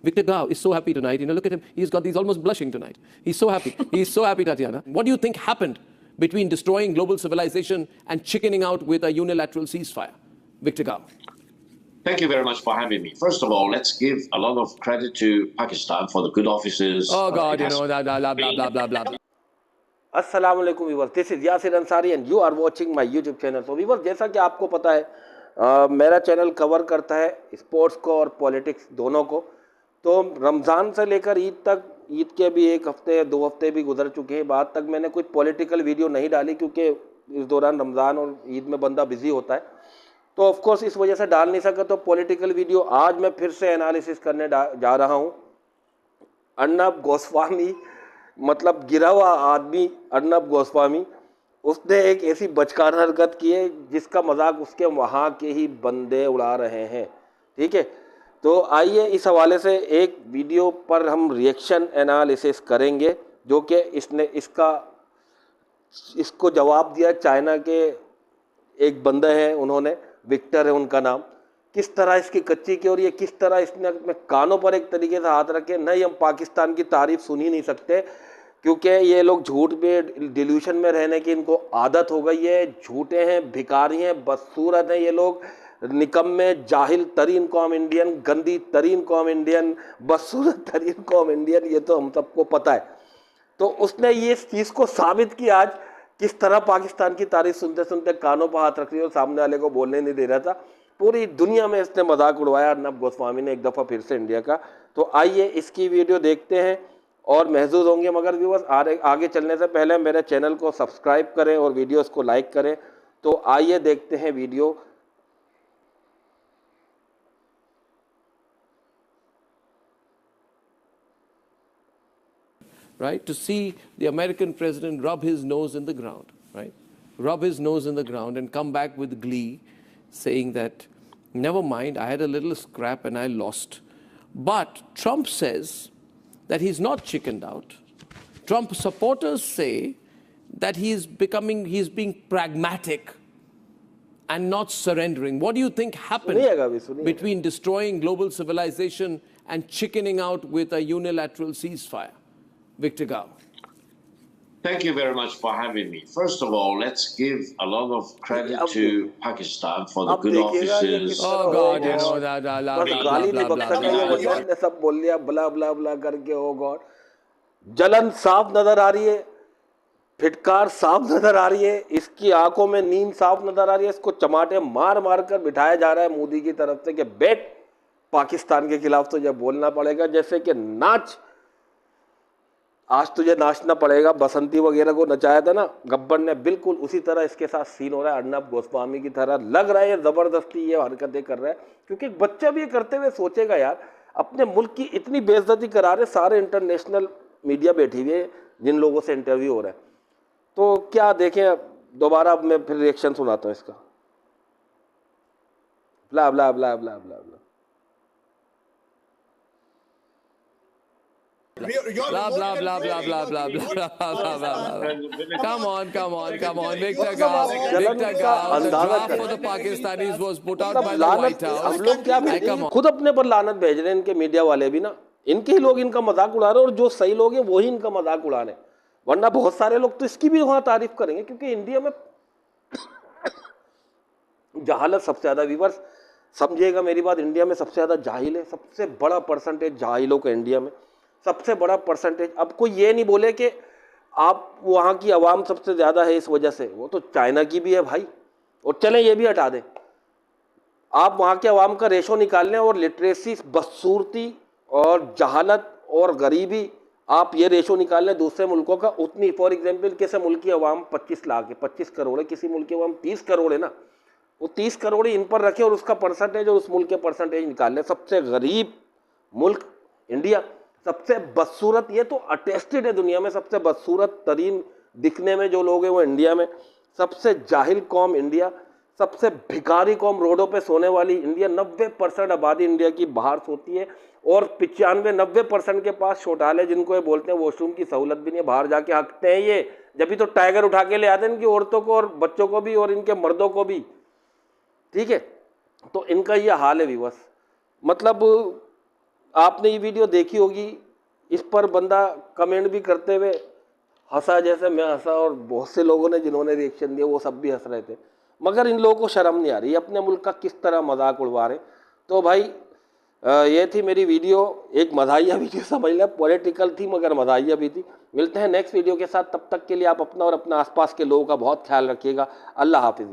Victor Gao is so happy tonight. Look at him. He's almost blushing tonight. He's so happy. He's so happy, Tatiana. What do you think happened between destroying global civilization and chickening out with a unilateral ceasefire? Victor Gao. Thank you very much for having me. First of all, let's give a lot of credit to Pakistan for the good offices. Oh God, blah blah blah blah blah. अस्सलाम वालेकुम viewers, this is Yasir Ansari and you are watching my YouTube channel. तो viewers, जैसा कि आपको पता है मेरा channel cover करता है स्पोर्ट्स को और पॉलिटिक्स दोनों को। तो रमज़ान से लेकर ईद तक, ईद के भी 1 हफ्ते 2 हफ्ते भी गुजर चुके हैं, बाद तक मैंने कोई पॉलिटिकल वीडियो नहीं डाली क्योंकि इस दौरान रमज़ान और ईद में बंदा बिजी होता है। तो ऑफकोर्स इस वजह से डाल नहीं सका। तो पॉलिटिकल वीडियो आज मैं फिर से एनालिसिस करने जा रहा हूँ। अर्नब गोस्वामी, मतलब गिरा हुआ आदमी अर्नब गोस्वामी, उसने एक ऐसी बचकाना हरकत की है जिसका मजाक उसके वहाँ के ही बंदे उड़ा रहे हैं। ठीक है, तो आइए इस हवाले से एक वीडियो पर हम रिएक्शन एनालिसिस करेंगे, जो कि इसको जवाब दिया चाइना के एक बंदे हैं, उन्होंने विक्टर है उनका नाम। किस तरह इसकी कच्ची की और ये किस तरह इसने अपने कानों पर एक तरीके से हाथ रखे। नहीं, हम पाकिस्तान की तारीफ सुन ही नहीं सकते क्योंकि ये लोग झूठ में, डिल्यूशन में रहने की इनको आदत हो गई है। झूठे हैं, भिखारी हैं, बदसूरत हैं ये लोग, निकम्मे, जाहिल तरीन कौम इंडियन, गंदी तरीन कौम इंडियन, बदसूरत तरीन कौम इंडियन, ये तो हम सबको पता है। तो उसने ये चीज़ को साबित किया आज, किस तरह पाकिस्तान की तारीफ सुनते सुनते कानों पर हाथ रख रही और सामने वाले को बोलने नहीं दे रहा था। पूरी दुनिया में इसने मजाक उड़वाया अर्नब गोस्वामी ने एक दफ़ा फिर से इंडिया का। तो आइए इसकी वीडियो देखते हैं और महसूस होंगे। मगर व्यूअर्स, आगे चलने से पहले मेरे चैनल को सब्सक्राइब करें और वीडियोस को लाइक करें। तो आइए देखते हैं video. Right, to see the American president rub his nose in the ground, right? Rub his nose in the ground and come back with glee, saying that, never mind, I had a little scrap and I lost. But Trump says that he's not chickened out. Trump supporters say that he's being pragmatic and not surrendering. What do you think happened between destroying global civilization and chickening out with a unilateral ceasefire? Victor Gao. Thank you very much for having me. First of all, let's give a lot of credit to Pakistan for the good offices. Oh God, सब बोल लिया बला बला बला करके। ओ God, जलन साफ नजर आ रही है, फिटकार साफ नजर आ रही है, इसकी आंखों में नींद साफ नजर आ रही है। इसको चमाटे मार मार कर बिठाया जा रहा है मोदी की तरफ से कि बेट, पाकिस्तान के खिलाफ तुझे बोलना पड़ेगा, जैसे कि नाच, आज तुझे नाचना पड़ेगा। बसंती वगैरह को नचाया था ना गब्बर ने, बिल्कुल उसी तरह इसके साथ सीन हो रहा है। अर्नब गोस्वामी की तरह लग रहा है ये जबरदस्ती ये हरकतें कर रहा है, क्योंकि एक बच्चा भी ये करते हुए सोचेगा यार, अपने मुल्क की इतनी बेइज्जती करा रहे, सारे इंटरनेशनल मीडिया बैठी हुई है जिन लोगों से इंटरव्यू हो रहा है। तो क्या देखें, दोबारा मैं फिर रिएक्शन सुनाता हूँ इसका। ब्ला ब्ला ब्ला ब्ला ब्ला ब्ला blah blah blah blah blah blah blah blah. Come on, Victor Gao. The draft for the Pakistanis was put out by the White House. हम लोग क्या भेजें, खुद अपने पर लानत भेज रहे हैं इनके मीडिया वाले भी ना। इनके ही लोग इनका मजाक उड़ा रहे हैं और जो सही लोग हैं वही इनका मजाक उड़ा रहे हैं। वरना बहुत सारे लोग तो इसकी भी वहाँ तारीफ करेंगे, क्योंकि इंडिया में जहालत सबसे ज्यादा। व्यूअर्स समझिएगा मेरी बात, इंडिया में सबसे ज्यादा जाहिल है, सबसे बड़ा परसेंटेज जाहिलों का इंडिया में, सबसे बड़ा परसेंटेज। अब कोई ये नहीं बोले कि आप वहाँ की आवाम सबसे ज़्यादा है इस वजह से, वो तो चाइना की भी है भाई। और चलें ये भी हटा दें, आप वहाँ के आवाम का रेशो निकाल लें और लिटरेसी, बदसूरती और जहालत और गरीबी, आप ये रेशो निकाल लें दूसरे मुल्कों का, उतनी। फॉर एग्जाम्पल किसी मुल्क की आवाम 25 लाख है, 25 करोड़ है, किसी मुल्क की आवाम 30 करोड़ है ना, वो 30 करोड़ इन पर रखें और उसका परसेंटेज और उस मुल्क के परसेंटेज निकाल लें। सबसे गरीब मुल्क इंडिया, सबसे बदसूरत, ये तो अटेस्टेड है दुनिया में, सबसे बदसूरत तरीन दिखने में जो लोग हैं वो इंडिया में, सबसे जाहिल कौम इंडिया, सबसे भिखारी कौम, रोडों पे सोने वाली इंडिया। 90% आबादी इंडिया की बाहर सोती है और 95-90% के पास शौचालय, जिनको ये बोलते हैं वॉशरूम की सहूलत भी नहीं है, बाहर जाके हकते हैं ये। जब भी तो टाइगर उठा के ले आते हैं इनकी औरतों को और बच्चों को भी और इनके मर्दों को भी। ठीक है, तो इनका ये हाल है व्यूअर्स। मतलब आपने ये वीडियो देखी होगी, इस पर बंदा कमेंट भी करते हुए हंसा जैसे मैं हंसा, और बहुत से लोगों ने जिन्होंने रिएक्शन दिया वो सब भी हंस रहे थे, मगर इन लोगों को शर्म नहीं आ रही, अपने मुल्क का किस तरह मजाक उड़वा रहे। तो भाई ये थी मेरी वीडियो, एक मज़ाहिया वीडियो समझ लें, पॉलिटिकल थी मगर मज़ाहिया भी थी। मिलते हैं नेक्स्ट वीडियो के साथ, तब तक के लिए आप अपना और अपना आसपास के लोगों का बहुत ख्याल रखिएगा। अल्लाह हाफिज़।